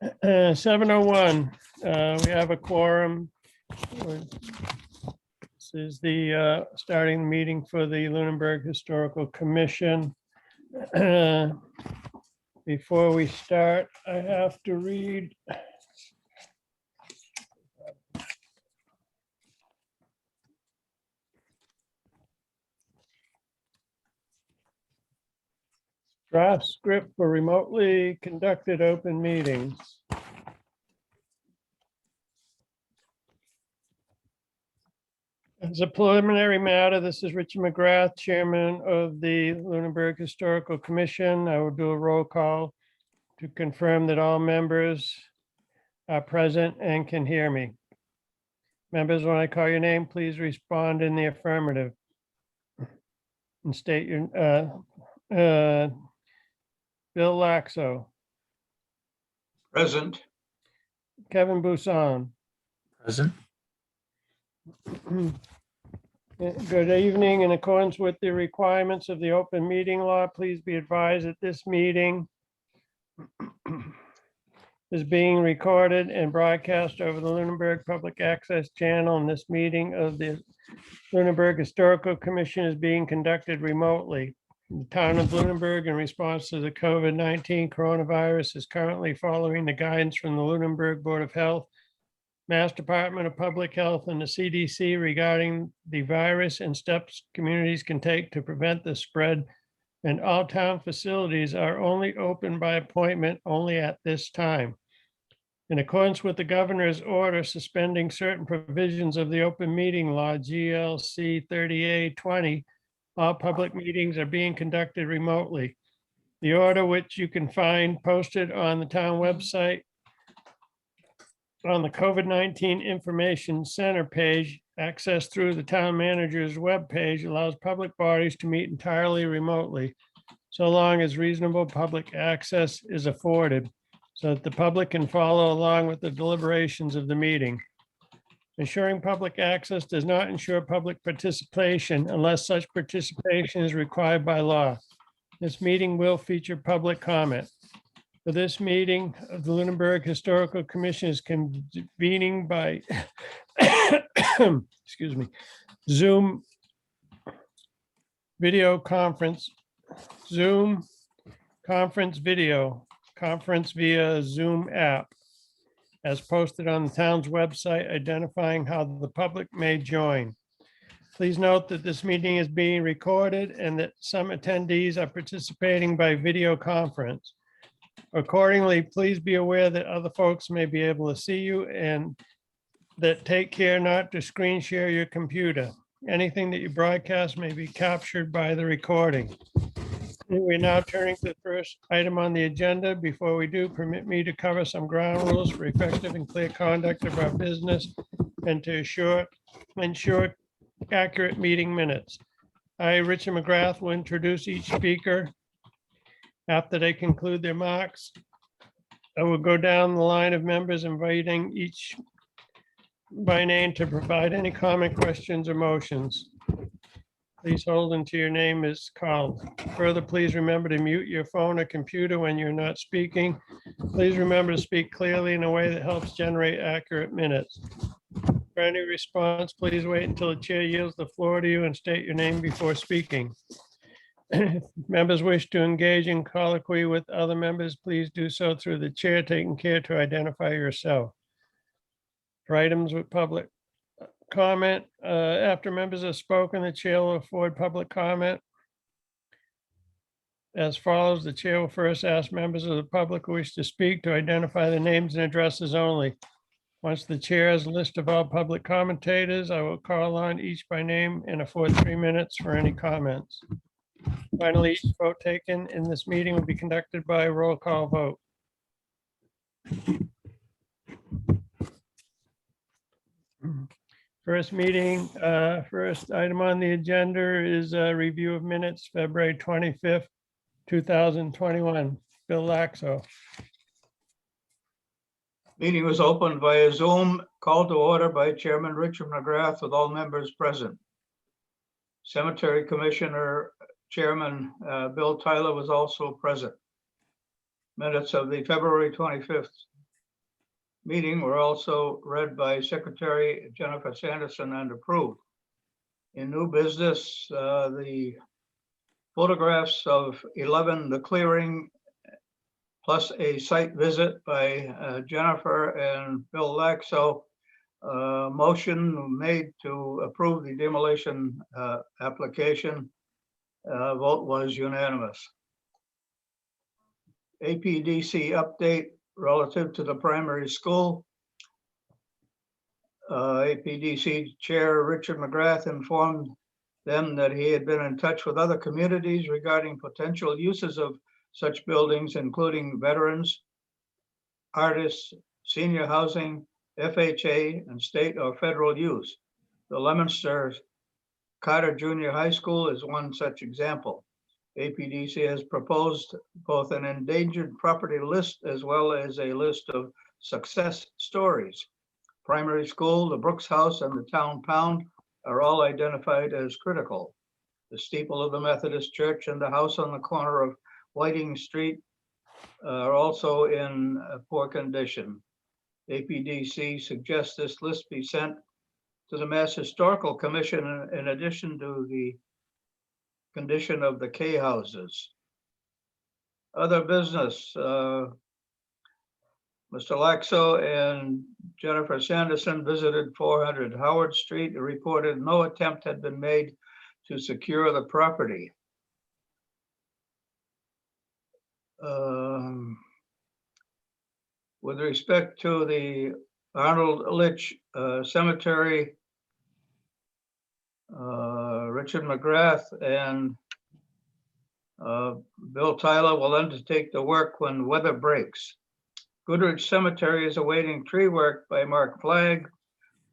7:01, we have a quorum. This is the starting the meeting for the Lunenburg Historical Commission. Before we start, I have to read draft script for remotely conducted open meetings. As a preliminary matter, this is Richard McGrath, Chairman of the Lunenburg Historical Commission. I will do a roll call to confirm that all members are present and can hear me. Members, when I call your name, please respond in the affirmative and state your, Bill Laxo, Present. Kevin Buson. Present. Good evening. In accordance with the requirements of the open meeting law, please be advised that this meeting is being recorded and broadcast over the Lunenburg Public Access Channel, and this meeting of the Lunenburg Historical Commission is being conducted remotely. The town of Lunenburg, in response to the COVID-19 coronavirus, is currently following the guidance from the Lunenburg Board of Health, Mass Department of Public Health, and the CDC regarding the virus and steps communities can take to prevent the spread. And all town facilities are only open by appointment only at this time. In accordance with the governor's order suspending certain provisions of the open meeting law, GLC 30A-20, all public meetings are being conducted remotely. The order, which you can find posted on the town website on the COVID-19 Information Center page, accessed through the town manager's webpage, allows public bodies to meet entirely remotely, so long as reasonable public access is afforded, so that the public can follow along with the deliberations of the meeting. Ensuring public access does not ensure public participation unless such participation is required by law. This meeting will feature public comment. For this meeting of the Lunenburg Historical Commission is convening by excuse me, Zoom video conference, Zoom conference video, conference via Zoom app, as posted on the town's website, identifying how the public may join. Please note that this meeting is being recorded and that some attendees are participating by video conference. Accordingly, please be aware that other folks may be able to see you, and that take care not to screen share your computer. Anything that you broadcast may be captured by the recording. We're now turning to the first item on the agenda. Before we do, permit me to cover some ground rules for effective and clear conduct of our business and to ensure accurate meeting minutes. I, Richard McGrath, will introduce each speaker. After they conclude their remarks, I will go down the line of members, inviting each by name to provide any comment, questions, or motions. Please hold until your name is called. Further, please remember to mute your phone or computer when you're not speaking. Please remember to speak clearly in a way that helps generate accurate minutes. For any response, please wait until the chair yields the floor to you and state your name before speaking. If members wish to engage in colloquy with other members, please do so through the chair, taking care to identify yourself. For items with public comment, after members have spoken, the chair will afford public comment as follows. The chair will first ask members of the public who wish to speak to identify the names and addresses only. Once the chair has a list of all public commentators, I will call on each by name and afford 3 minutes for any comments. Finally, each vote taken in this meeting will be conducted by a roll call vote. First item on the agenda is a review of minutes, February 25th, 2021. Bill Laxo. Meeting was opened via Zoom, called to order by Chairman Richard McGrath with all members present. Cemetery Commissioner Chairman Bill Tyler was also present. Minutes of the February 25th, meeting were also read by Secretary Jennifer Sanderson and approved. In new business, the photographs of 11 The Clearing plus a site visit by Jennifer and Bill Laxo. Motion made to approve the demolition application. Vote was unanimous. APDC update relative to the primary school. APDC Chair Richard McGrath informed them that he had been in touch with other communities regarding potential uses of such buildings, including veterans, artists, senior housing, FHA, and state or federal use. The Leominster Carter Junior High School is one such example. APDC has proposed both an endangered property list as well as a list of success stories. Primary school, the Brooks House, and the Town Pound are all identified as critical. The steeple of the Methodist Church and the house on the corner of Whiting Street are also in poor condition. APDC suggests this list be sent to the Mass Historical Commission in addition to the condition of the K houses. Other business, Mr. Laxo and Jennifer Sanderson visited 400 Howard Street and reported no attempt had been made to secure the property. With respect to the Arnold Litch Cemetery, Richard McGrath and Bill Tyler will undertake the work when weather breaks. Goodrich Cemetery is awaiting tree work by Mark Flagg.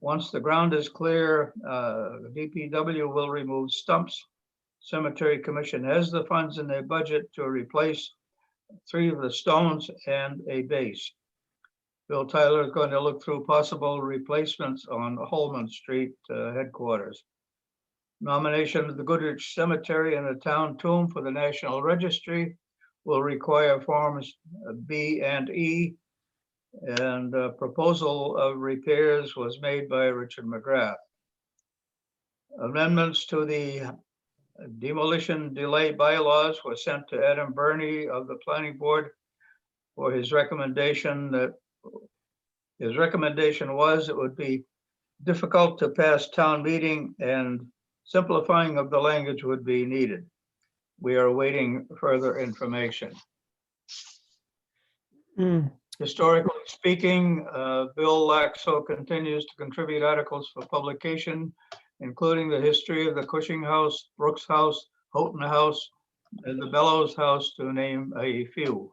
Once the ground is clear, the DPW will remove stumps. Cemetery Commission has the funds in their budget to replace 3 of the stones and a base. Bill Tyler is going to look through possible replacements on Holman Street headquarters. Nomination of the Goodrich Cemetery and the Town Tomb for the National Registry will require forms B and E, and proposal of repairs was made by Richard McGrath. Amendments to the demolition delay bylaws were sent to Adam Burney of the Planning Board for his recommendation. That his recommendation was it would be difficult to pass town meeting and simplifying of the language would be needed. We are awaiting further information. Historically speaking, Bill Laxo continues to contribute articles for publication, including the history of the Cushing House, Brooks House, Houghton House, and the Bellows House, to name a few.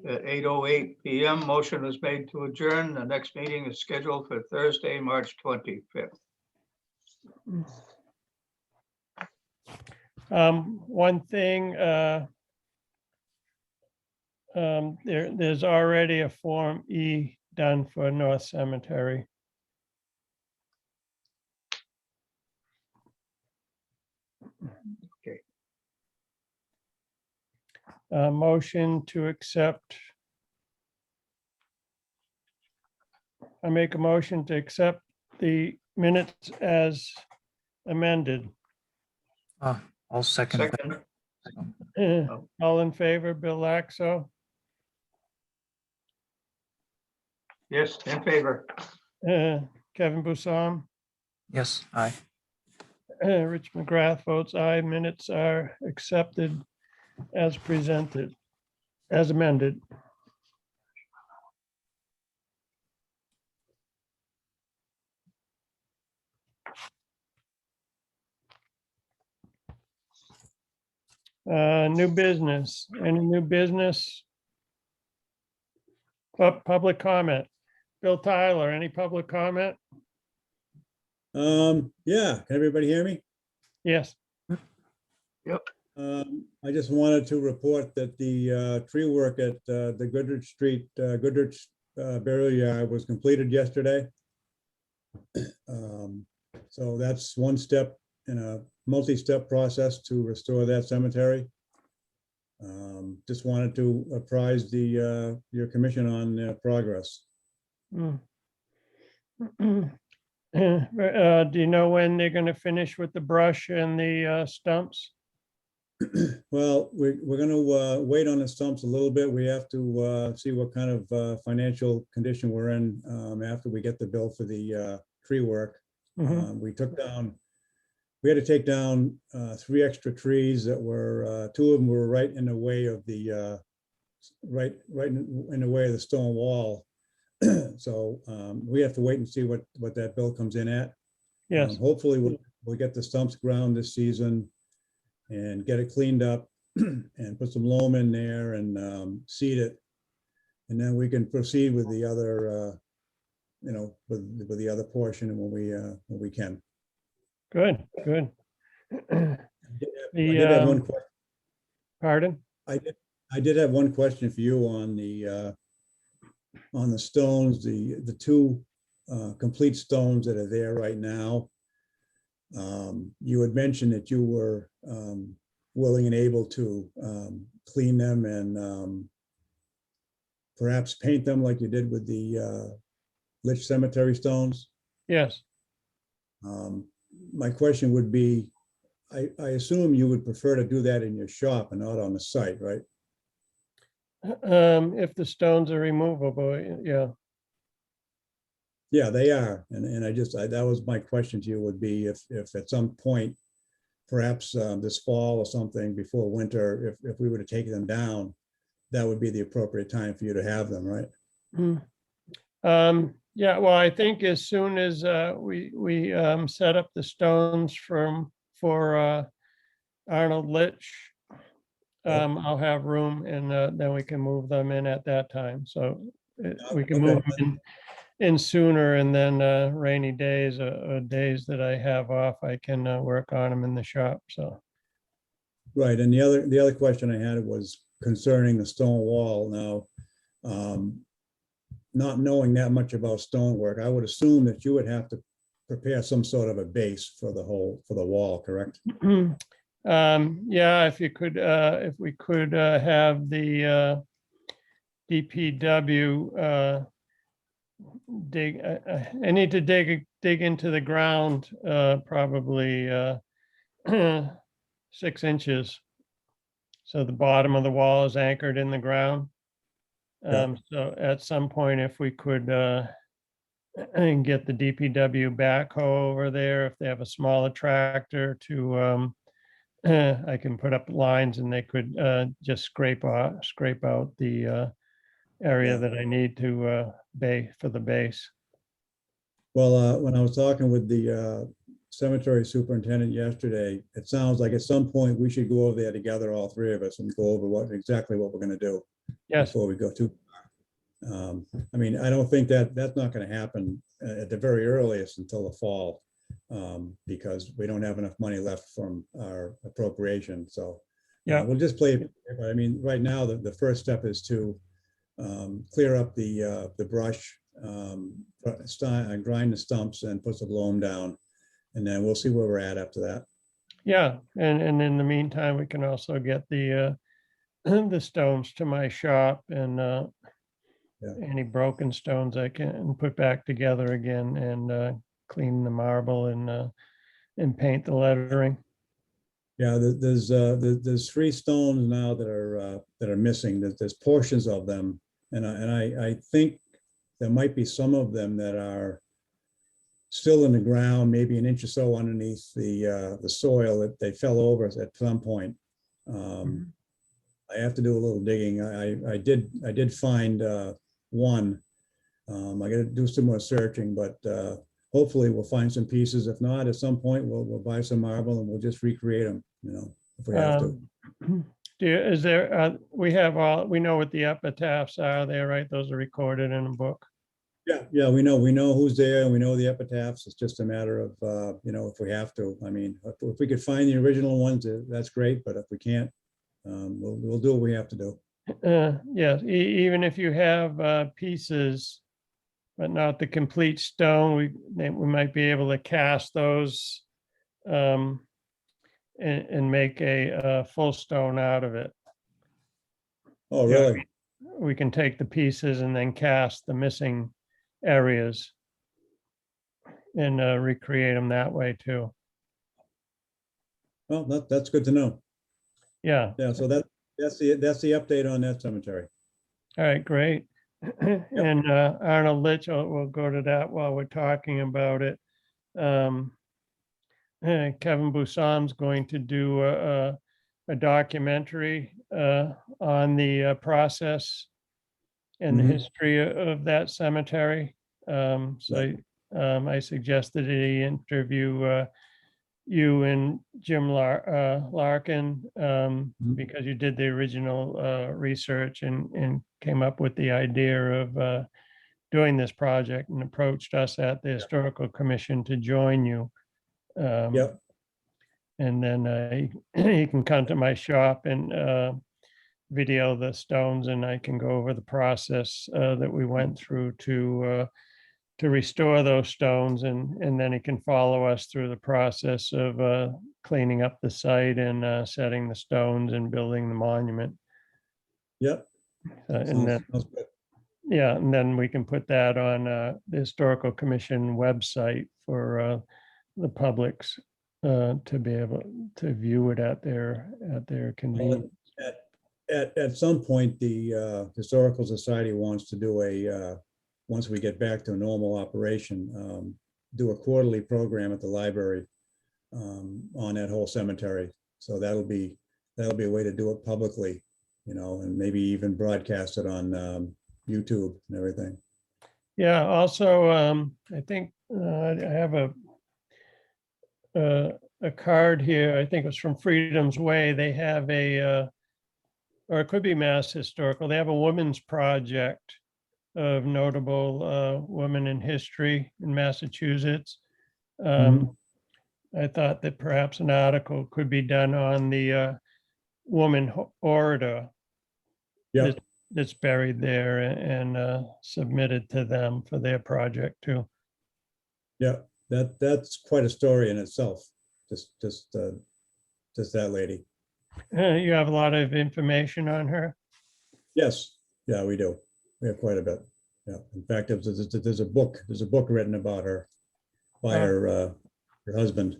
At 8:08 p.m., motion is made to adjourn. The next meeting is scheduled for Thursday, March 25th. One thing, there's already a Form E done for North Cemetery. Okay. Motion to accept. I make a motion to accept the minutes as amended. I'll second. Second. All in favor, Bill Laxo, Yes, in favor. Kevin Bussam, Yes, aye. Rich McGrath votes aye. Minutes are accepted as presented, as amended. New business, any new business? Public comment. Bill Tyler, any public comment? Yeah, can everybody hear me? Yes. I just wanted to report that the tree work at the Goodrich Street, Goodrich burial yard was completed yesterday. So that's one step in a multi-step process to restore that cemetery. Just wanted to apprise your commission on progress. Mm. Do you know when they're gonna finish with the brush and the stumps? Well, we're gonna wait on the stumps a little bit. We have to see what kind of financial condition we're in after we get the bill for the tree work. Mhm. We had to take down 3 extra trees that were, 2 of them were right in the way of the right in the way of the stone wall. So we have to wait and see what that bill comes in at. Yes, Hopefully we'll get the stumps ground this season and get it cleaned up and put some loam in there and seed it. And then we can proceed with the other, with the other portion when we can. good, good. I did have one The, question. pardon? I did have one question for you on the stones, the 2 complete stones that are there right now. You had mentioned that you were willing and able to clean them and perhaps paint them like you did with the Lich Cemetery stones. Yes. My question would be, I assume you would prefer to do that in your shop and not on the site, right? If the stones are removable, yeah. Yeah, they are. And that was my question to you, would be if at some point, perhaps this fall or something before winter, if we were to take them down, that would be the appropriate time for you to have them, right? Yeah, well, I think as soon as we set up the stones for Arnold Litch, I'll have room and then we can move them in at that time. So we can move them in sooner, and then rainy days or days that I have off, I can work on them in the shop. So Right. And the other question I had was concerning the stone wall. Now, not knowing that much about stonework, I would assume that you would have to prepare some sort of a base for the wall, correct? yeah, if we could have the DPW dig, I need to dig into the ground probably 6 inches. So the bottom of the wall is anchored in the ground. Yeah. So at some point, if we could and get the DPW backhoe over there, if they have a smaller tractor to, I can put up lines and they could just scrape out the area Yeah. that I need to for the base. Well, when I was talking with the cemetery superintendent yesterday, it sounds like at some point we should go over there together, all 3 of us, and go over exactly what we're going to do Yes, before we go too far. I mean, I don't think that's not going to happen at the very earliest until the fall, because we don't have enough money left from our appropriation. So yeah, we'll just play it. But I mean, right now, the first step is to clear up the brush, grind the stumps and put some loam down. And then we'll see where we're at after that. yeah. And in the meantime, we can also get the the stones to my shop, and any broken stones I can put back together again and clean the marble and paint the lettering. Yeah, there's 3 stones now that are missing. There's portions of them, and I think there might be some of them that are still in the ground, maybe an inch or so underneath the soil, that they fell over at some point. I have to do a little digging. I did find one. I got to do some more searching, but hopefully we'll find some pieces. If not, at some point we'll buy some marble and we'll just recreate them, if we have to. Is there, we know what the epitaphs are there, right? Those are recorded in a book. Yeah, we know who's there, and we know the epitaphs. It's just a matter of, if we have to. I mean, if we could find the original ones, that's great, but if we can't, we'll do what we have to do. Yes, even if you have pieces, but not the complete stone, we might be able to cast those and make a full stone out of it. Oh, Yeah. really? We can take the pieces and then cast the missing areas and recreate them that way too. Well, that's good to know. Yeah. Yeah, so that's the update on that cemetery. All right, great. And Arnold Litch, we'll go to that while we're talking about it. Kevin Busson's going to do a documentary on the process and the Mhm. history of that cemetery. So I suggested he interview you and Jim Larkin because you did the original research and came up with the idea of doing this project and approached us at the Historical Commission to join you. Yep, And then he can come to my shop and video the stones, and I can go over the process that we went through to restore those stones, and then he can follow us through the process of cleaning up the site and setting the stones and building the monument. yep. And then, Sounds good. yeah, and then we can put that on the Historical Commission website for the publics to be able to view it at their convenience. At some point, the Historical Society wants to do once we get back to a normal operation, do a quarterly program at the library on that whole cemetery. So that'll be a way to do it publicly, and maybe even broadcast it on YouTube and everything. Yeah, also, I think I have a card here. I think it's from Freedom's Way. They have or it could be Mass Historical. They have a women's project of notable women in history in Massachusetts. I thought that perhaps an article could be done on the woman orator Yeah, that's buried there and submitted to them for their project too. yeah. That's quite a story in itself. Just that lady. You have a lot of information on her. Yes, yeah, we do. We have quite a bit. Yeah. In fact, there's a book written about her by her husband.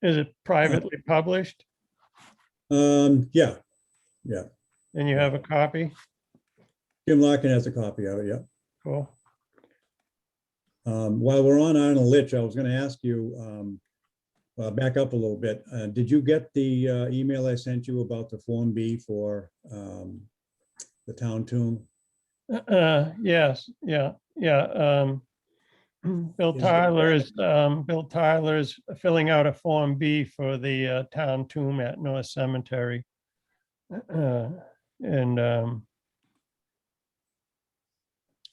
Is it privately published? Yeah. And you have a copy? Jim Larkin has a copy of it. Yeah. Cool. While we're on Arnold Litch, I was going to ask you, back up a little bit. Did you get the email I sent you about the Form B for the town tomb? Yes, yeah. Bill Tyler is filling out a Form B for the town tomb at North Cemetery. And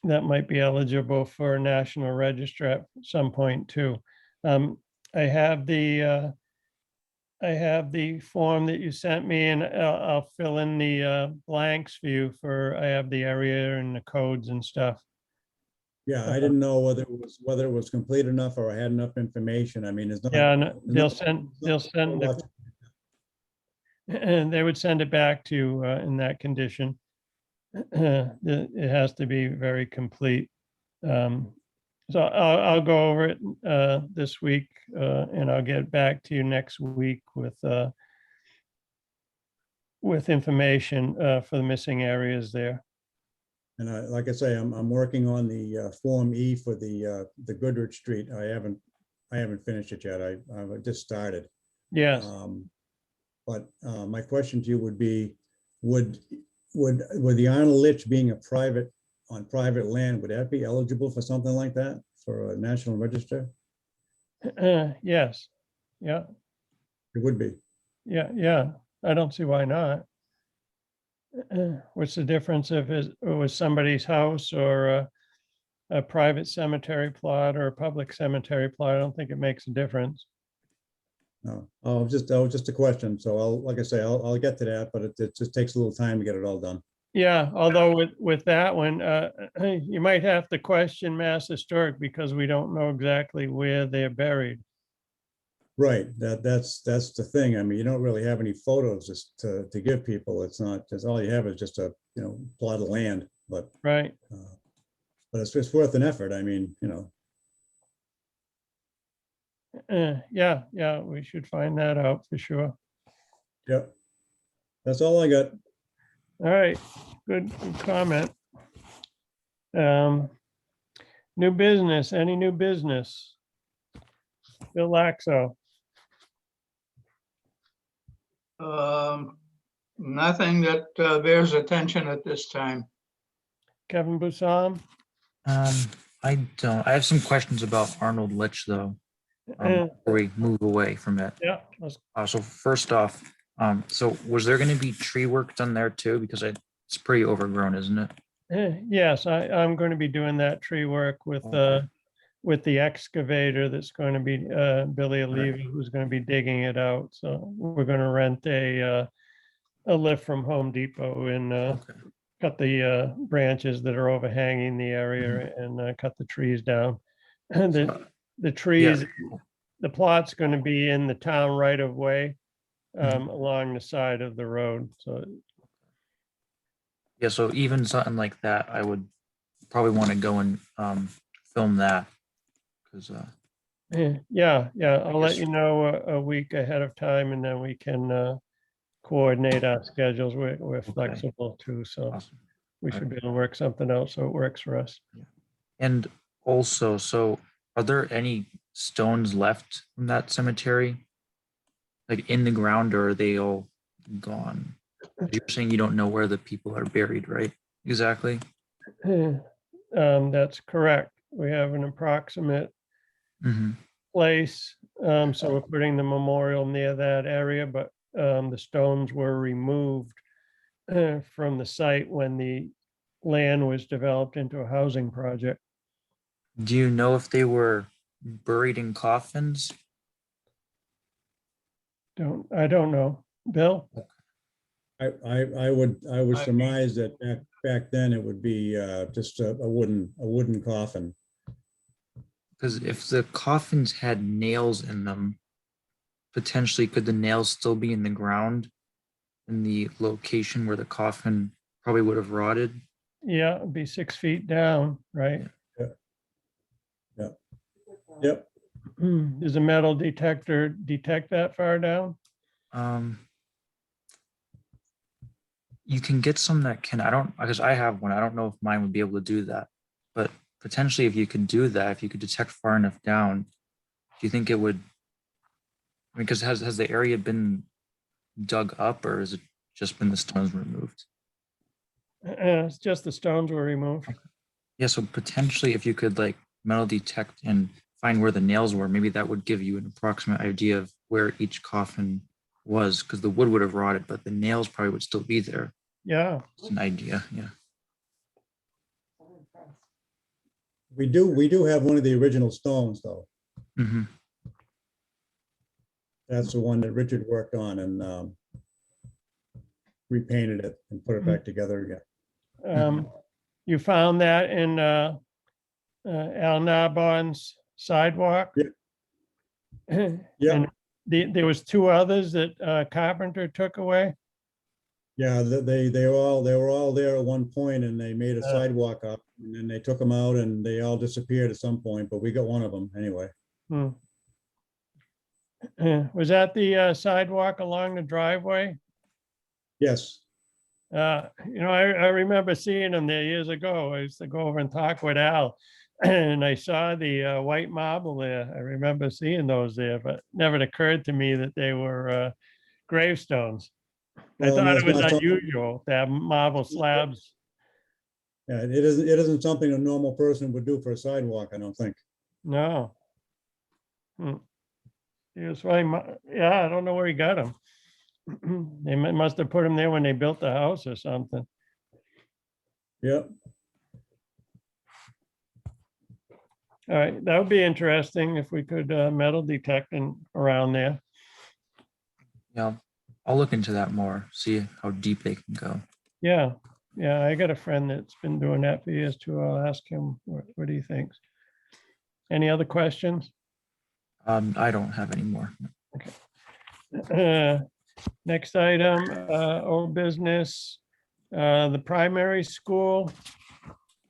that might be eligible for a National Register at some point too. I have the form that you sent me, and I'll fill in the blanks for you I have the area and the codes and stuff. Yeah, I didn't know whether it was complete enough or I had enough information. I mean, there's not. Yeah, and and they would send it back to you in that condition. It has to be very complete. So I'll go over it this week and I'll get back to you next week with information for the missing areas there. And like I say, I'm working on the Form E for the Goodrich Street. I haven't finished it yet. I just started. Yes. But my question to you would be, would the Arnold Litch being on private land, would that be eligible for something like that, for a National Register? Yes. Yeah. It would be. Yeah. I don't see why not. What's the difference if it was somebody's house or a private cemetery plot or a public cemetery plot? I don't think it makes a difference. No, that was just a question. So like I say, I'll get to that, but it just takes a little time to get it all done. Yeah, although with that one, you might have to question Mass Historic because we don't know exactly where they're buried. Right, that's the thing. I mean, you don't really have any photos just to give people. It's not, just all you have is just a, plot of land, but Right. it's worth an effort. I mean, Yeah, we should find that out for sure. Yep. That's all I got. All right, good comment. New business, any new business? Bill Laxo, Nothing that bears attention at this time. Kevin Bussam? I don't. I have some questions about Arnold Litch though. Before we move away from it. Yeah, So first off, so was there going to be tree work done there too? Because it's pretty overgrown, isn't it? yes, I'm going to be doing that tree work with the excavator that's going to be Billy Levy, who's going to be digging it out. So we're going to rent a lift from Home Depot and Okay. cut the branches that are overhanging the area and cut the trees down. The trees, the plot's going to be in the town right of way along the side of the road. So Yeah, so even something like that, I would probably want to go and film that because yeah, I'll let guess- you know a week ahead of time, and then we can coordinate our schedules. We're flexible too, so awesome. we should be able to work something out so it works for us. And also, so are there any stones left from that cemetery, like in the ground, or are they all gone? You're saying you don't know where the people are buried, right? Exactly. That's correct. We have an approximate Hmm. place, so we're putting the memorial near that area, but the stones were removed from the site when the land was developed into a housing project. Do you know if they were buried in coffins? I don't know. Bill? I would surmise that back then it would be just a wooden coffin. Because if the coffins had nails in them, potentially could the nails still be in the ground in the location where the coffin probably would have rotted? Yeah, it'd be 6 feet down, right? Yep. Does a metal detector detect that far down? You can get some that can, I don't, because I have one. I don't know if mine would be able to do that, but potentially if you could do that, if you could detect far enough down, do you think it would, I mean, because has the area been dug up or has it just been the stones removed? It's just the stones were removed. Yeah, so potentially if you could like metal detect and find where the nails were, maybe that would give you an approximate idea of where each coffin was, because the wood would have rotted, but the nails probably would still be there. Yeah. It's an idea, yeah. We do have one of the original stones though. Hmm. That's the one that Richard worked on and repainted it and put it back together again. You found that in Al Narbonne's sidewalk? Yeah. And there was two others that Carpenter took away? Yeah, they were all there at one point and they made a sidewalk up and then they took them out and they all disappeared at some point, but we got one of them anyway. Was that the sidewalk along the driveway? Yes. I remember seeing them there years ago. I used to go over and talk with Al, and I saw the white marble there. I remember seeing those there, but never occurred to me that they were gravestones. I thought it was unusual to have marble slabs. Yeah, it isn't something a normal person would do for a sidewalk, I don't think. No. He was funny. Yeah, I don't know where he got them. They must have put them there when they built the house or something. Yep. All right, that would be interesting if we could metal detect around there. Yeah, I'll look into that more, see how deep they can go. Yeah, I got a friend that's been doing that for years too. I'll ask him what he thinks. Any other questions? I don't have any more. Next item, old business, the primary school.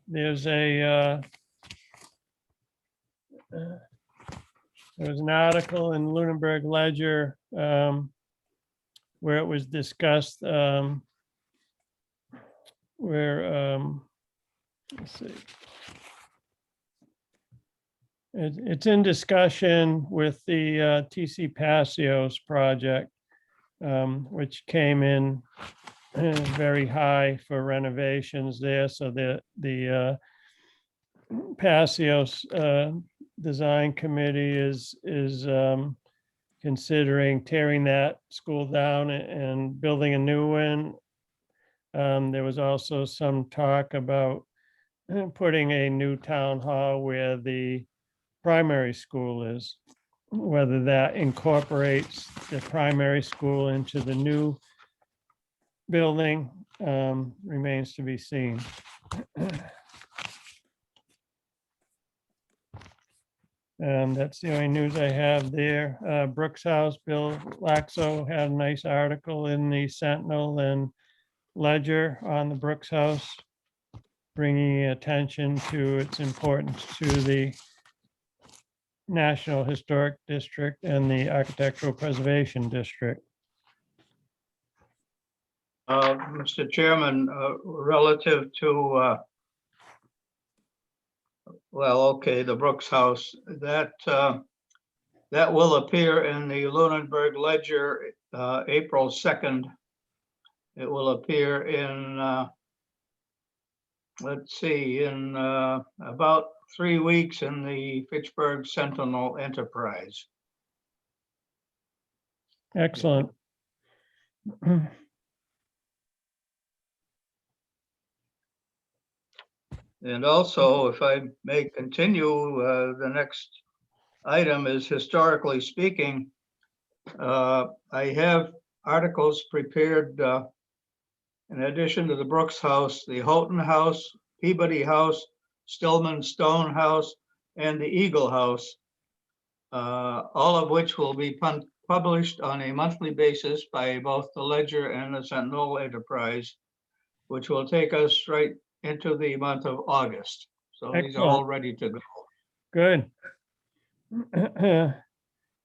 There's there was an article in Lunenburg Ledger where it was discussed let's see. It's in discussion with the TC Passios project, which came in very high for renovations there. So the Passios Design Committee is considering tearing that school down and building a new one. There was also some talk about putting a new town hall where the primary school is. Whether that incorporates the primary school into the new building remains to be seen. That's the only news I have there. Brooks House, Bill Laxo had a nice article in the Sentinel and Ledger on the Brooks House, bringing attention to its importance to the National Historic District and the Architectural Preservation District. Mr. Chairman, relative to, well, okay, the Brooks House, that will appear in the Lunenburg Ledger April 2nd. It will appear in, let's see, in about 3 weeks in the Fitchburg Sentinel Enterprise. Excellent. And also, if I may continue, the next item is historically speaking. I have articles prepared in addition to the Brooks House, the Houghton House, Peabody House, Stillman Stone House, and the Eagle House, all of which will be published on a monthly basis by both the Ledger and the Sentinel Enterprise, which will take us right into the month of August. So these are all ready to go. Good.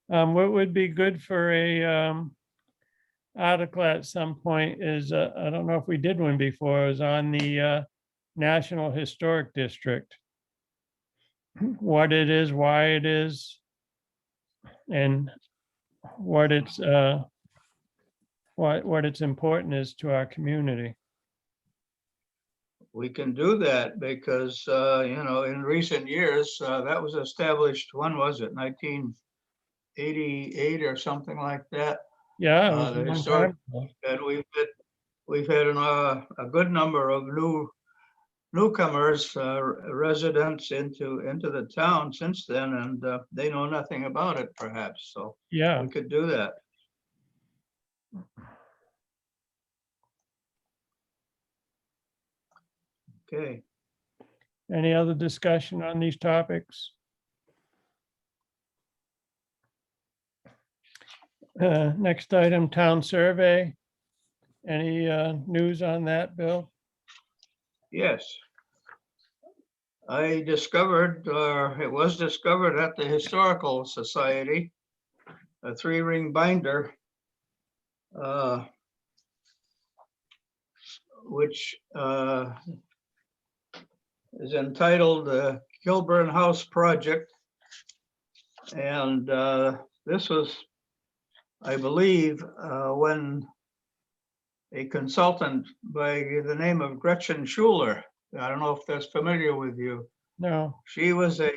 What would be good for a article at some point is, I don't know if we did one before, is on the National Historic District. What it is, why it is, and what its important is to our community. We can do that because, you know, in recent years, that was established, when was it, 1988 or something like that? Yeah. It was The a long historic, time ago. and we've had a good number of newcomers, residents into the town since then, and they know nothing about it perhaps, so Yeah. we could do that. Okay. Any other discussion on these topics? Next item, town survey. Any news on that, Bill? Yes. I discovered, or it was discovered at the Historical Society, a 3-ring binder, which is entitled Kilburn House Project. And this was, I believe, when a consultant by the name of Gretchen Schuler, I don't know if that's familiar with you. No. She was a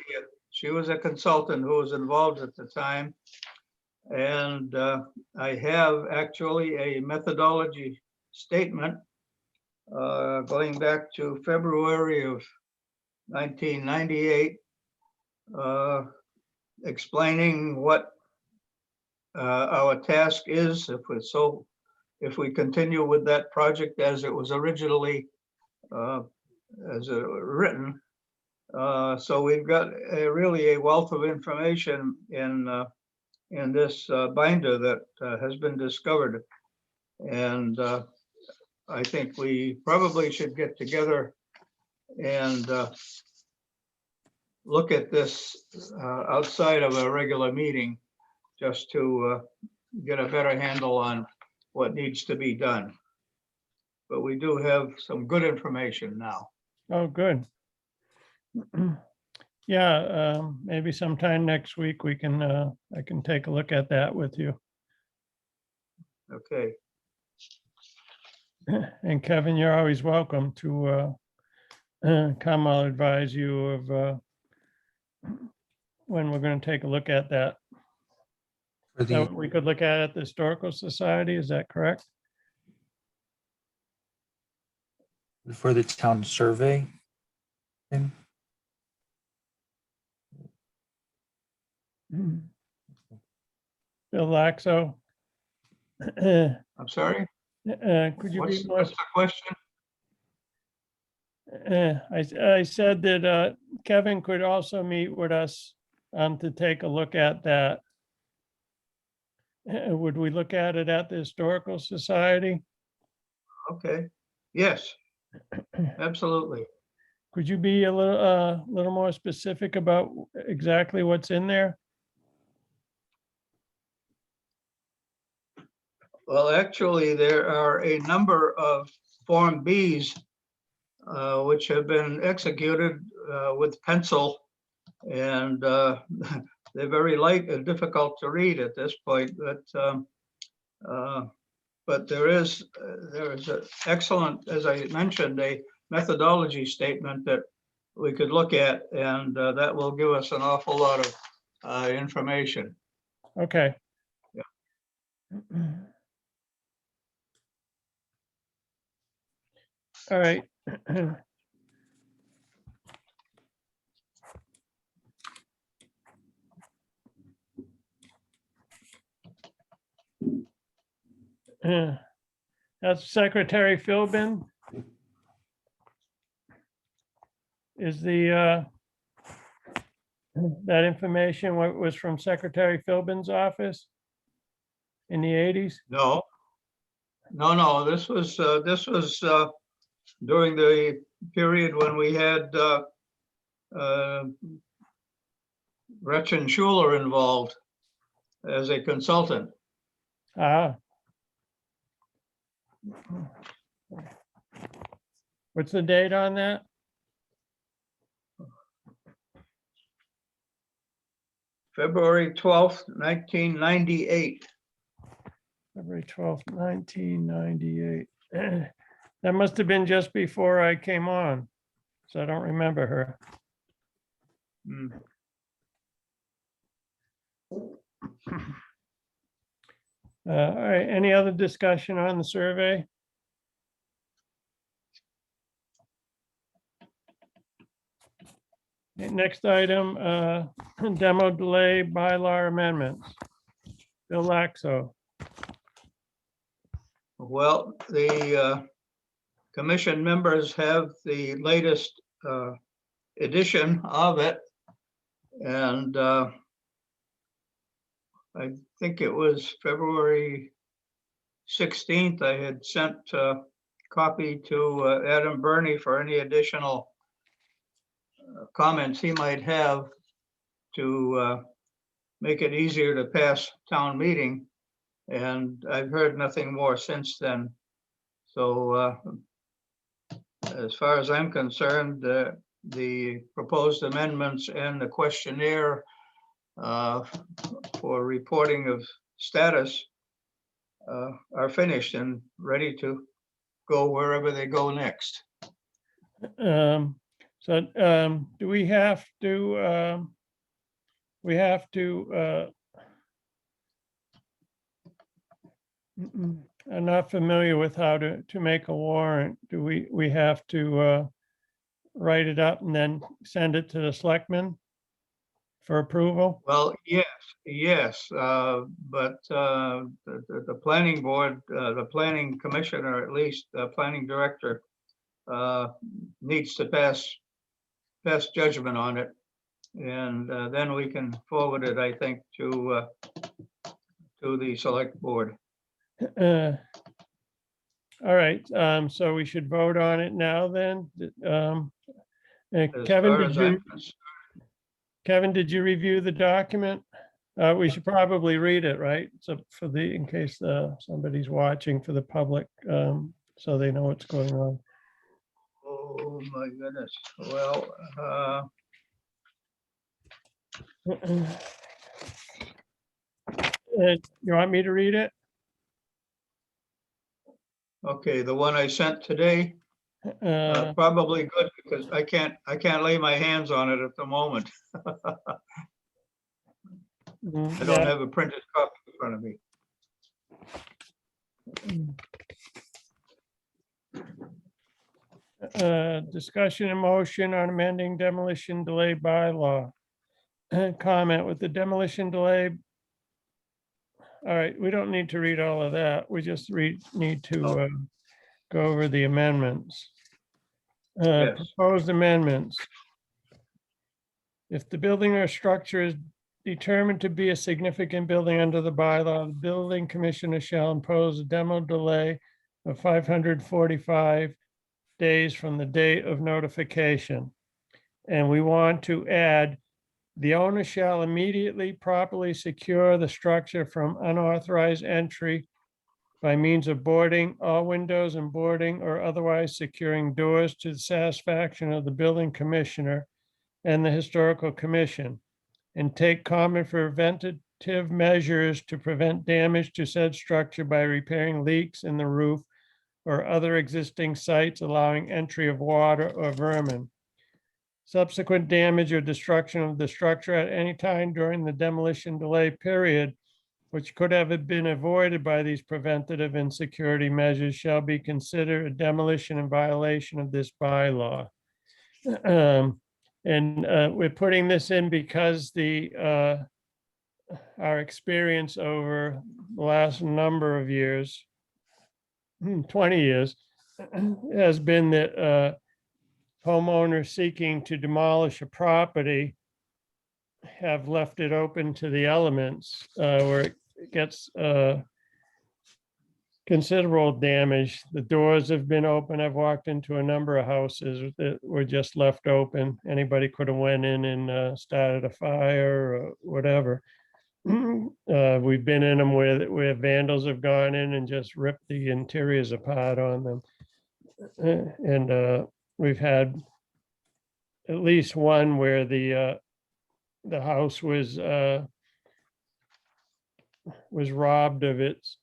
consultant who was involved at the time. And I have actually a methodology statement going back to February of 1998, explaining what our task is if we continue with that project as it was originally written, So we've got really a wealth of information in this binder that has been discovered. And I think we probably should get together and look at this outside of a regular meeting, just to get a better handle on what needs to be done. But we do have some good information now. Oh, good. Yeah, maybe sometime next week we can, I can take a look at that with you. Okay, And Kevin, you're always welcome to come. I'll advise you of when we're going to take a look at that. For So the, we could look at it at the Historical Society, is that correct? for the town survey thing, Bill Laxo? I'm sorry, Could you be more? what's the question? I said that Kevin could also meet with us to take a look at that. Would we look at it at the Historical Society? Okay, yes, absolutely. Could you be a little more specific about exactly what's in there? Well, actually, there are a number of Form Bs which have been executed with pencil, and they're very light and difficult to read at this point. But there is an excellent, as I mentioned, a methodology statement that we could look at, and that will give us an awful lot of information. Okay. Yeah. All right. That's Secretary Philbin. Is the that information what was from Secretary Philbin's office in the 80s? No, this was during the period when we had Gretchen Schuler involved as a consultant. Ah. What's the date on that? February 12th, 1998. February 12th, 1998. That must have been just before I came on, so I don't remember her. Hmm. All right, any other discussion on the survey? Okay, next item, demo delay bylaw amendments. Bill Laxo. Well, the commission members have the latest edition of it. And I think it was February 16th, I had sent a copy to Adam Burney for any additional comments he might have to make it easier to pass town meeting. And I've heard nothing more since then. So as far as I'm concerned, the proposed amendments and the questionnaire for reporting of status are finished and ready to go wherever they go next. So do we have to, I'm not familiar with how to make a warrant. Do we have to write it up and then send it to the selectmen for approval? Well, yes, but the planning board, the planning commissioner, at least the planning director, needs to pass best judgment on it. And then we can forward it, I think, to the select board. Uh, All right, so we should vote on it now then. As Kevin, far did as you, I'm concerned. Kevin, did you review the document? We should probably read it, right? So for the, in case somebody's watching for the public, so they know what's going on. Oh, my goodness. Well, You want me to read it? okay, the one I sent today, probably good because I can't lay my hands on it at the moment. I don't have a printed copy in front of me. Discussion and motion on amending demolition delay bylaw. Comment with the demolition delay. All right, we don't need to read all of that. We just need to go over the amendments. Yes. Proposed amendments. If the building or structure is determined to be a significant building under the bylaw, the building commissioner shall impose a demo delay of 545 days from the date of notification. And we want to add, the owner shall immediately properly secure the structure from unauthorized entry by means of boarding all windows and boarding or otherwise securing doors to the satisfaction of the building commissioner and the historical commission, and take common preventative measures to prevent damage to said structure by repairing leaks in the roof or other existing sites allowing entry of water or vermin. Subsequent damage or destruction of the structure at any time during the demolition delay period, which could have been avoided by these preventative and security measures, shall be considered a demolition in violation of this bylaw. And we're putting this in because our experience over the last number of years, 20 years, has been that homeowners seeking to demolish a property have left it open to the elements where it gets considerable damage. The doors have been open. I've walked into a number of houses that were just left open. Anybody could have went in and started a fire or whatever. We've been in them where vandals have gone in and just ripped the interiors apart on them. And we've had at least one where the house was robbed of its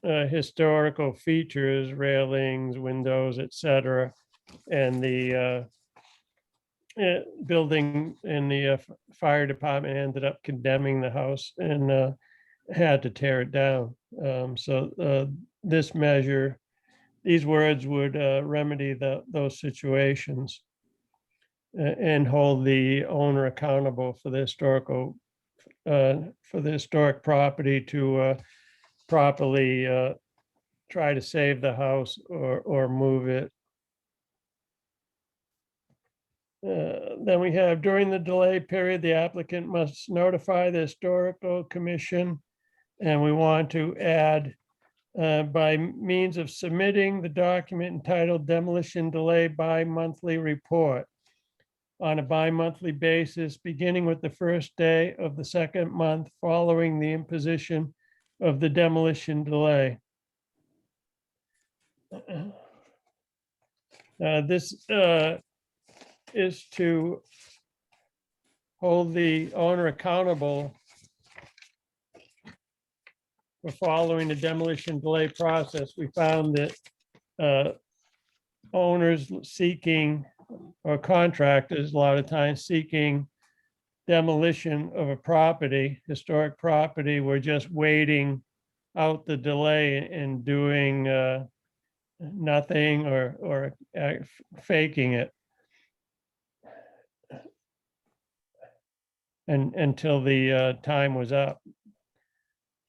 historical features, railings, windows, etc. And the building and the fire department ended up condemning the house and had to tear it down. So this measure, these words would remedy those situations and hold the owner accountable for the historic property to properly try to save the house or move it. Then we have, during the delay period, the applicant must notify the historical commission. And we want to add, by means of submitting the document entitled Demolition Delay Bi-Monthly Report on a bi-monthly basis, beginning with the first day of the second month following the imposition of the demolition delay. This is to hold the owner accountable for following the demolition delay process. We found that owners seeking, or contractors a lot of times seeking demolition of a property, historic property, were just waiting out the delay and doing nothing or faking it. And until the time was up.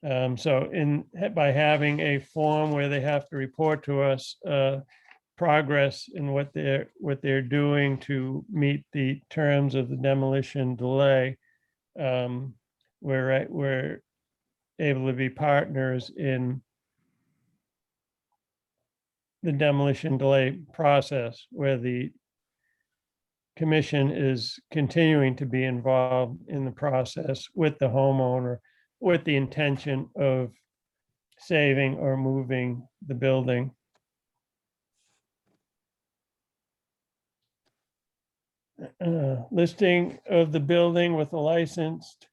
So by having a form where they have to report to us progress in what they're doing to meet the terms of the demolition delay. We're able to be partners in the demolition delay process, where the commission is continuing to be involved in the process with the homeowner with the intention of saving or moving the building. Listing of the building with a licensed.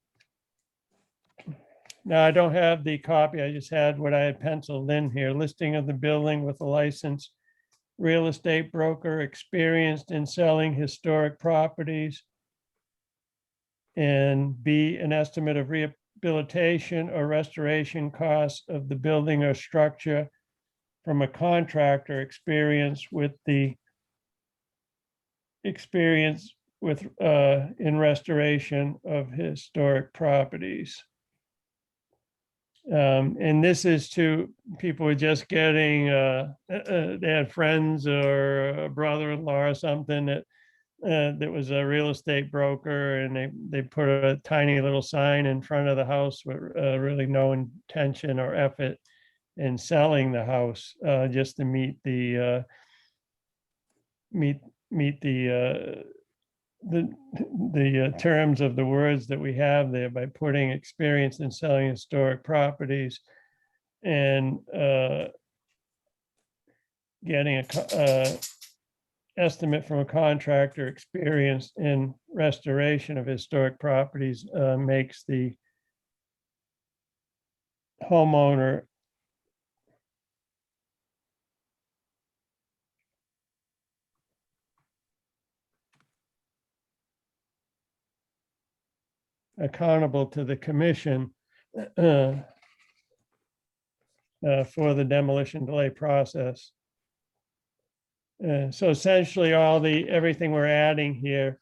Now, I don't have the copy. I just had what I had penciled in here. Listing of the building with a licensed real estate broker experienced in selling historic properties. And B, an estimate of rehabilitation or restoration costs of the building or structure from a contractor experienced with in restoration of historic properties. And this is to people who are just getting, they had friends or a brother-in-law or something that was a real estate broker, and they put a tiny little sign in front of the house with really no intention or effort in selling the house, just to meet the terms of the words that we have there by putting experience in selling historic properties and getting a estimate from a contractor experienced in restoration of historic properties makes the homeowner accountable to the commission for the demolition delay process. So essentially everything we're adding here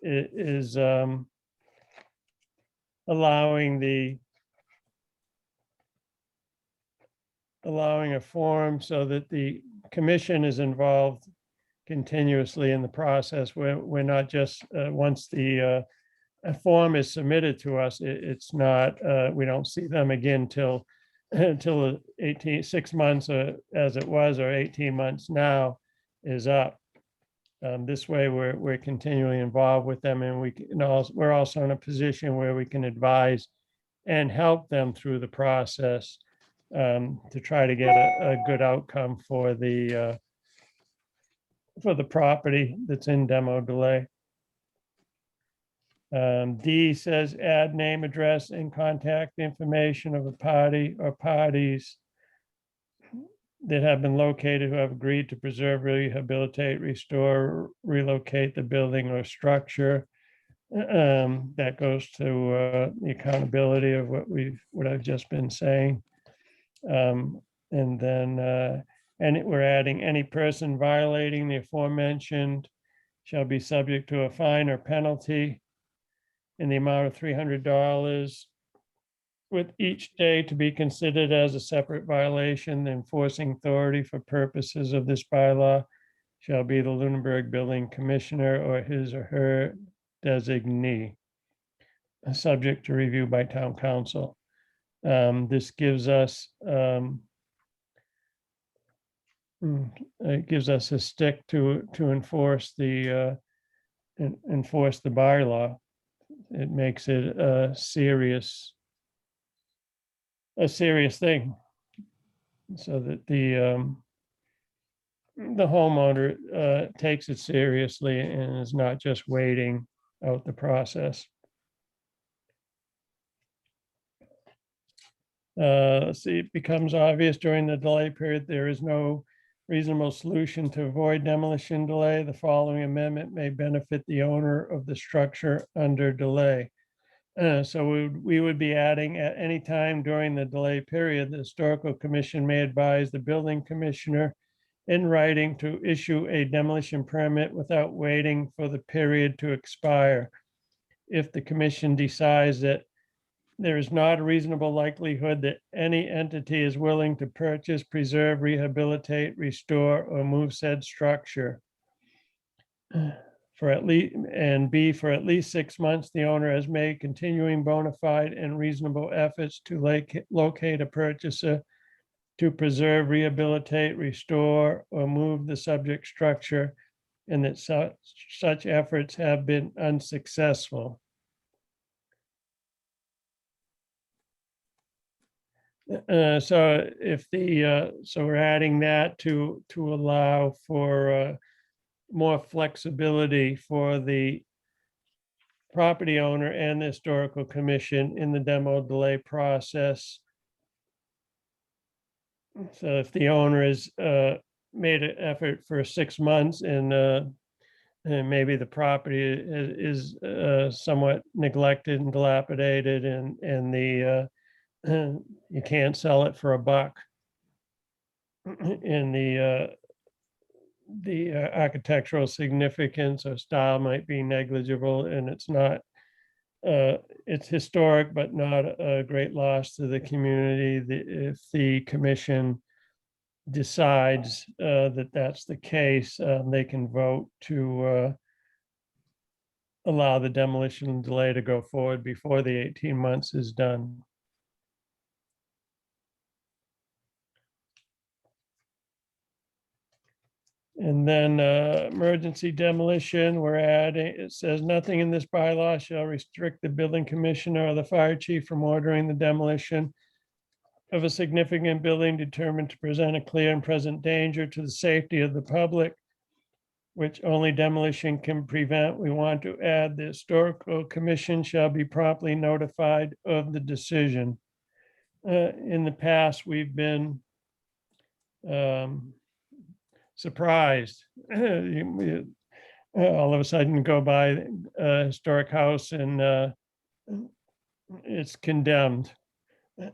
is allowing a form so that the commission is involved continuously in the process. We're not just, once the a form is submitted to us, it's not, we don't see them again until 6 months as it was, or 18 months now is up. This way we're continually involved with them, and we're also in a position where we can advise and help them through the process to try to get a good outcome for the property that's in demo delay. D says add name, address, and contact information of a party or parties that have been located who have agreed to preserve, rehabilitate, restore, relocate the building or structure. That goes to the accountability of what I've just been saying. And then we're adding any person violating the aforementioned shall be subject to a fine or penalty in the amount of $300, with each day to be considered as a separate violation. The enforcing authority for purposes of this bylaw shall be the Lunenburg Building Commissioner or his or her designee, subject to review by town council. This gives us a stick to enforce the bylaw. It makes it a serious thing, so that the homeowner takes it seriously and is not just waiting out the process. Let's see, it becomes obvious during the delay period there is no reasonable solution to avoid demolition delay. The following amendment may benefit the owner of the structure under delay. So we would be adding, at any time during the delay period, the Historical Commission may advise the building commissioner in writing to issue a demolition permit without waiting for the period to expire. If the commission decides that there is not a reasonable likelihood that any entity is willing to purchase, preserve, rehabilitate, restore, or move said structure. For at least, and B, for at least 6 months, the owner has made continuing bona fide and reasonable efforts to locate a purchaser to preserve, rehabilitate, restore, or move the subject structure, and that such efforts have been unsuccessful. So if the, so we're adding that to allow for more flexibility for the property owner and the historical commission in the demo delay process. So if the owner has made an effort for 6 months and maybe the property is somewhat neglected and dilapidated and the you can't sell it for $1, and the architectural significance or style might be negligible, and it's not it's historic but not a great loss to the community. If the commission decides that that's the case, they can vote to allow the demolition delay to go forward before the 18 months is done. And then emergency demolition, we're adding, it says nothing in this bylaw shall restrict the building commissioner or the fire chief from ordering the demolition of a significant building determined to present a clear and present danger to the safety of the public, which only demolition can prevent. We want to add the historical commission shall be promptly notified of the decision. In the past, we've been surprised. All of a sudden go by a historic house and it's condemned.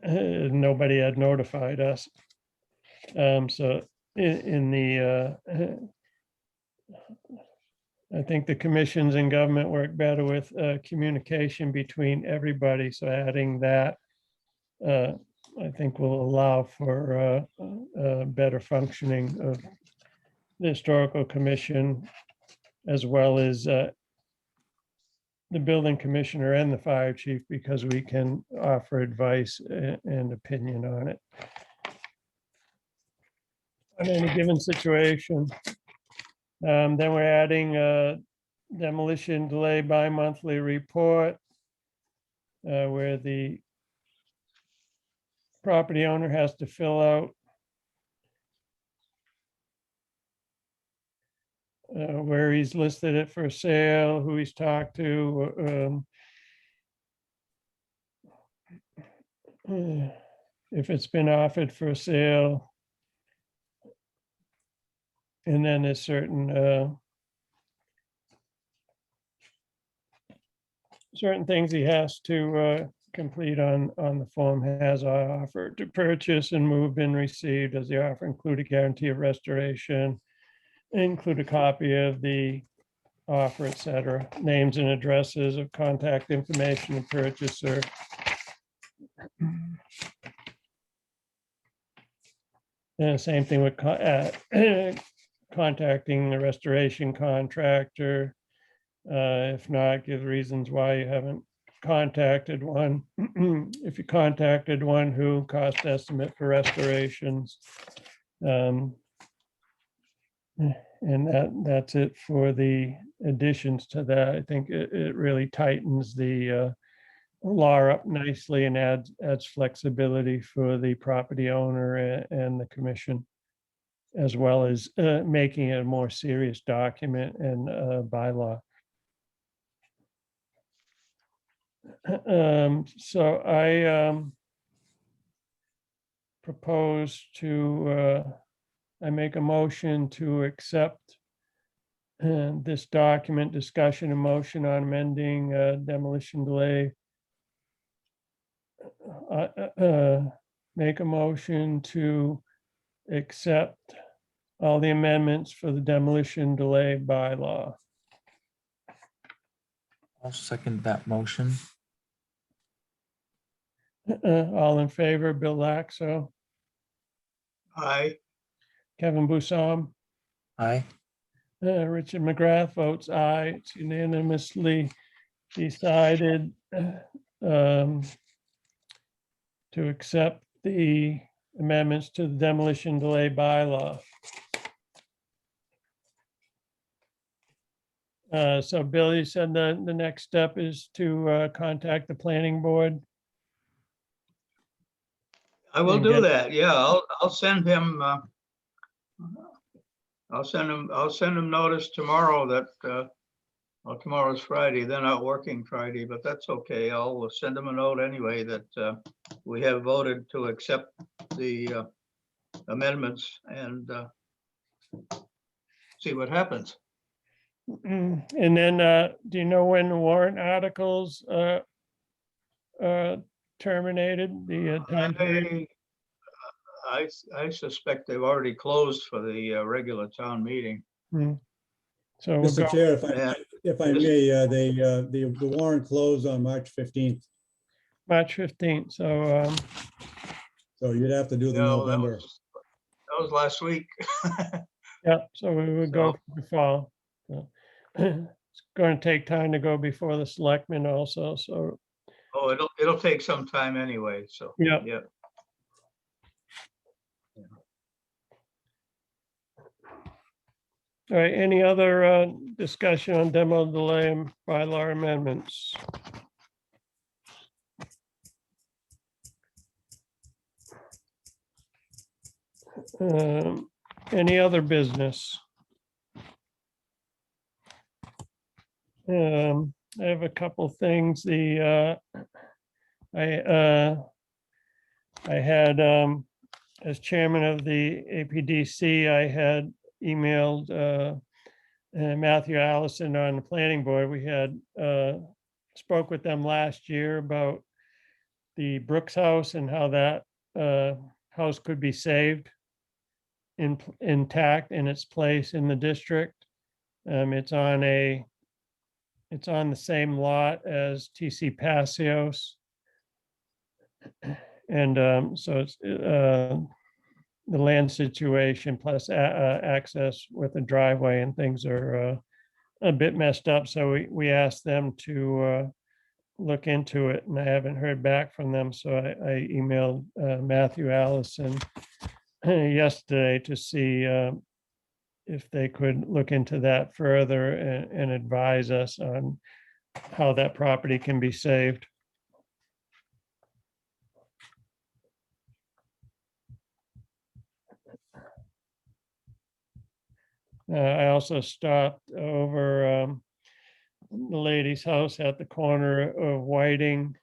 Nobody had notified us. So in the, I think the commissions in government work better with communication between everybody. So adding that, I think will allow for better functioning of the historical commission, as well as the building commissioner and the fire chief, because we can offer advice and opinion on it. On any given situation. Then we're adding a demolition delay bi-monthly report where the property owner has to fill out where he's listed it for sale, who he's talked to, if it's been offered for sale. And then there's certain things he has to complete on the form. Has offered to purchase and move been received? Does the offer include a guarantee of restoration? Include a copy of the offer, etc. Names and addresses of contact information of purchaser. And same thing with contacting the restoration contractor. If not, give reasons why you haven't contacted one. If you contacted one, who, cost estimate for restorations. And that's it for the additions to that. I think it really tightens the law up nicely and adds flexibility for the property owner and the commission, as well as making it a more serious document and bylaw. So I propose to, I make a motion to accept this document, discussion and motion on amending demolition delay. Make a motion to accept all the amendments for the demolition delay bylaw. I'll second that motion. All in favor, Bill Laxo, Aye. Kevin Bussam, Aye. Richard McGrath votes aye. It's unanimously decided to accept the amendments to the demolition delay bylaw. So Bill, you said the next step is to contact the planning board. I will And do get- that. Yeah, I'll send him, I'll send him notice tomorrow that, well, tomorrow's Friday. They're not working Friday, but that's okay. I'll send him a note anyway that we have voted to accept the amendments and see what happens. And then, do you know when the warrant articles terminated the time period? I suspect they've already closed for the regular town meeting. So we'll Mr. go, Chair, Yeah. if I may, the warrant closed on March 15th, March 15th, so so you'd have to do the No, November. that was last week. yeah, so we would go So- for the fall. So, it's going to take time to go before the selectmen also, so, Oh, it'll take some time anyway, so. yeah. Yeah. All right, any other discussion on demo delay and bylaw amendments? Any other business? I have a couple things. I had, as chairman of the APDC, I had emailed Matthew Allison on the planning board. We had spoke with them last year about the Brooks House and how that house could be saved intact in its place in the district. It's on the same lot as TC Passios. And so it's the land situation plus access with the driveway and things are a bit messed up. So we asked them to look into it, and I haven't heard back from them. So I emailed Matthew Allison yesterday to see if they could look into that further and advise us on how that property can be saved. I also stopped over the lady's house at the corner of Whiting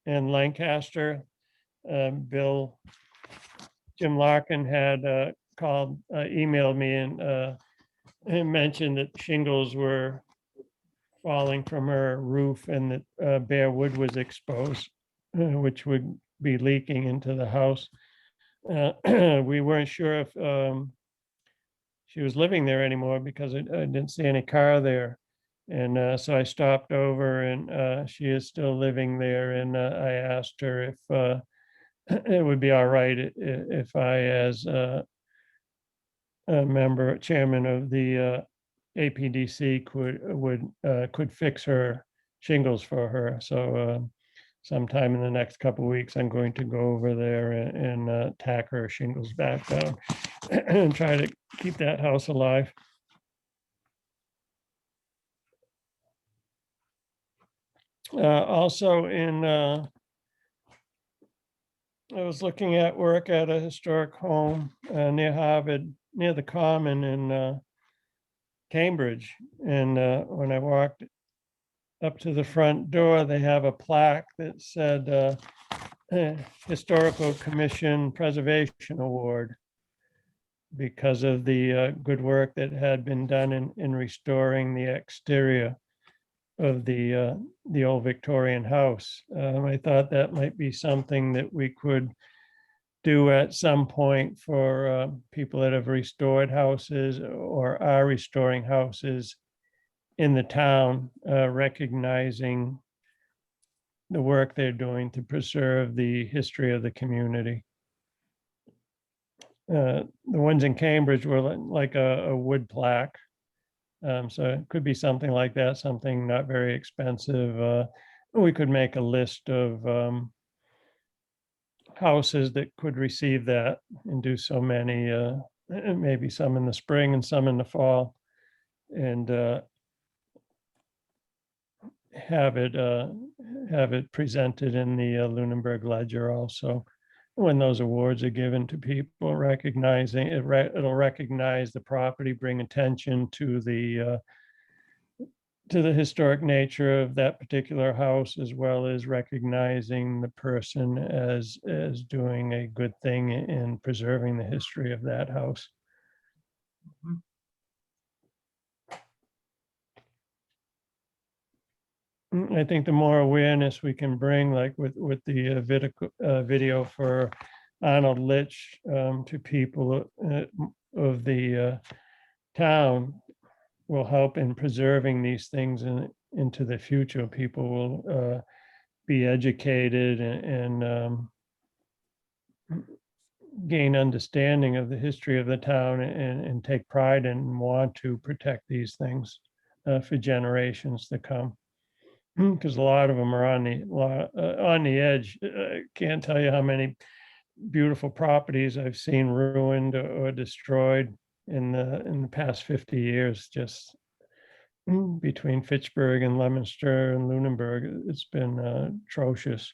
and Lancaster. Jim Larkin had emailed me and mentioned that shingles were falling from her roof and that bare wood was exposed, which would be leaking into the house. We weren't sure if she was living there anymore because I didn't see any car there. And so I stopped over and she is still living there. And I asked her if it would be all right if I, as a member, chairman of the APDC, could fix her shingles for her. So sometime in the next couple of weeks, I'm going to go over there and tack her shingles back down and try to keep that house alive. Also I was looking at work at a historic home near Harvard, near the Common in Cambridge. And when I walked up to the front door, they have a plaque that said Historical Commission Preservation Award because of the good work that had been done in restoring the exterior of the old Victorian house. I thought that might be something that we could do at some point for people that have restored houses or are restoring houses in the town, recognizing the work they're doing to preserve the history of the community. The ones in Cambridge were like a wood plaque. So it could be something like that, something not very expensive. We could make a list of houses that could receive that and do so many, and maybe some in the spring and some in the fall. And have it presented in the Lunenburg Ledger also. When those awards are given to people, recognizing it, it'll recognize the property, bring attention to the historic nature of that particular house, as well as recognizing the person as doing a good thing in preserving the history of that house. I think the more awareness we can bring, like with the video for Arnold Litch, to people of the town, will help in preserving these things into the future. People will be educated and gain understanding of the history of the town and take pride and want to protect these things for generations to come. Because a lot of them are on the edge. Can't tell you how many beautiful properties I've seen ruined or destroyed in the past 50 years, just between Fitchburg and Leominster and Lunenburg. It's been atrocious.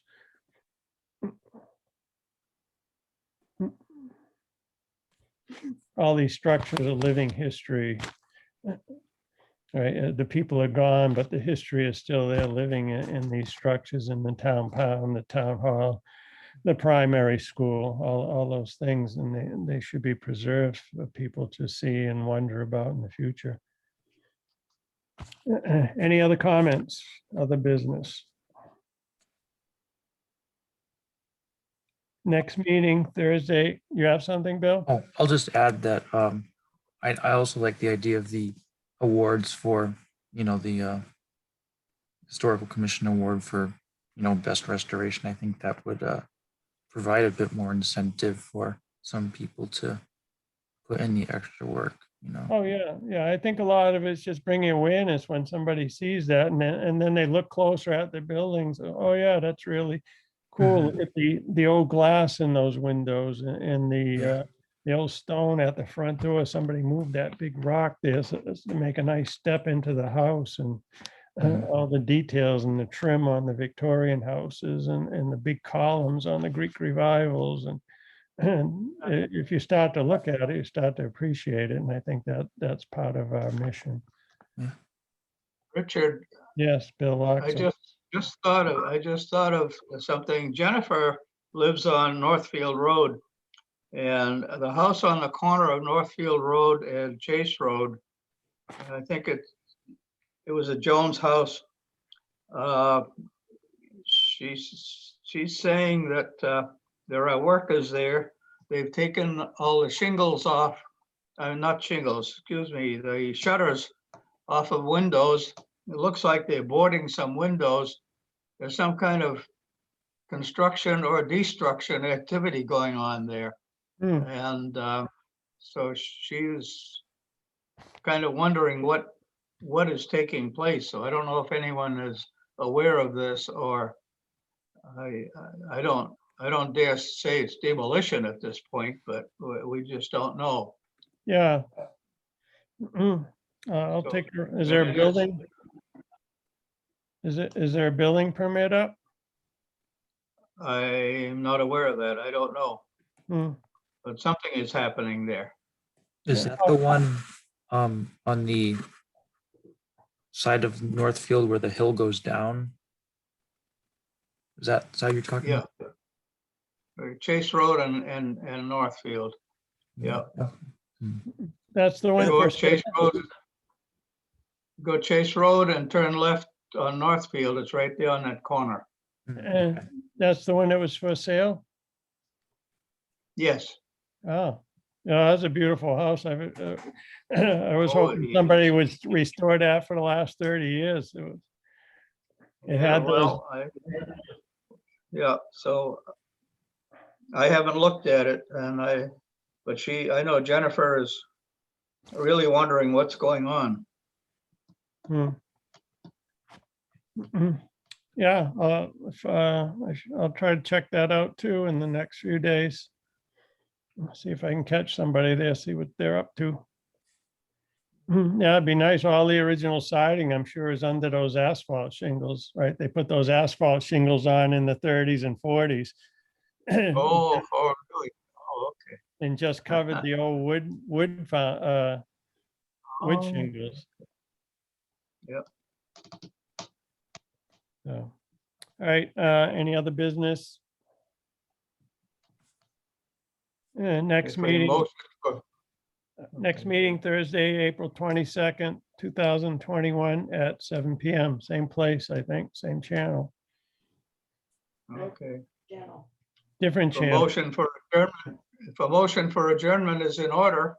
All these structures are living history. Right, the people are gone, but the history is still there, living in these structures, in the town pound, the town hall, the primary school, all those things, and they should be preserved for people to see and wonder about in the future. Any other comments? Other business? Next meeting Thursday. You have something, Bill? Oh, I'll just add that I also like the idea of the awards for, the Historical Commission Award for, best restoration. I think that would provide a bit more incentive for some people to put in the extra work, Oh, yeah. I think a lot of it's just bringing awareness when somebody sees that, and then they look closer at the buildings. Oh, yeah, that's really cool. Look at the old glass in those windows and the old stone at the front door. Somebody moved that big rock there to make a nice step into the house, and all the details and the trim on the Victorian houses and the big columns on the Greek revivals. And if you start to look at it, you start to appreciate it. And I think that's part of our mission. Richard, Yes, Bill I Loxton. just thought of something. Jennifer lives on Northfield Road, and the house on the corner of Northfield Road and Chase Road, I think it was a Jones house. She's saying that there are workers there. They've taken all the shingles off, not shingles, excuse me, the shutters off of windows. It looks like they're boarding some windows. There's some kind of construction or destruction activity going on there. And so she was kind of wondering what is taking place. So I don't know if anyone is aware of this, or I don't dare say it's demolition at this point, but we just don't know. Yeah. I'll So, take, is there a it is. building? Is there a building permit up? I'm not aware of that. I don't know, Hmm. but something is happening there. Is that the one on the side of Northfield where the hill goes down? Is that how you're talking Yeah. about? Chase Road and Northfield. Yeah. That's the one. Go for up Chase Road. Go Chase Road and turn left on Northfield. It's right there on that corner. And that's the one that was for sale? Yes. Oh, yeah, that's a beautiful house. I was Oh, hoping it somebody is. would restore that for the last 30 years. It was, It had those, well, yeah, so I haven't looked at it and but I know Jennifer is really wondering what's going on. hmm. Mhm. Yeah, I'll try to check that out too in the next few days. See if I can catch somebody there, see what they're up to. Yeah, it'd be nice. All the original siding, I'm sure, is under those asphalt shingles, right? They put those asphalt shingles on in the 30s and 40s. Oh, really? Oh, okay. And just covered the old wood Oh, shingles. Yep. So, all right, any other business? Next If a meeting. motion for- Next meeting Thursday, April 22nd, 2021 at 7 PM. Same place, I think, same channel, Okay. different If a channel. motion for adjournment, if a motion for adjournment is in order,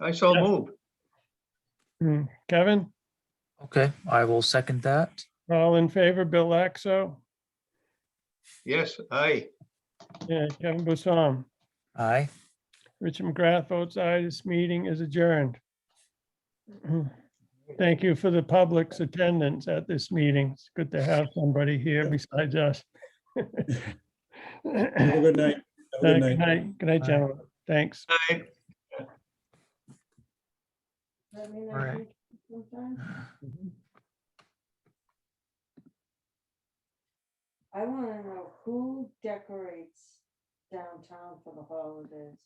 I so Yes. move. Kevin, Okay, I will second that. all in favor, Bill Laxo, Yes, aye. yeah, Kevin Bussam, Aye. Richard McGrath votes aye. This meeting is adjourned. Thank you for the public's attendance at this meeting. It's good to have somebody here besides us. Have a good night. Have a good Good night. night, good night, Aye. gentlemen. Thanks. Aye. All right. I want to know who decorates downtown for the holidays.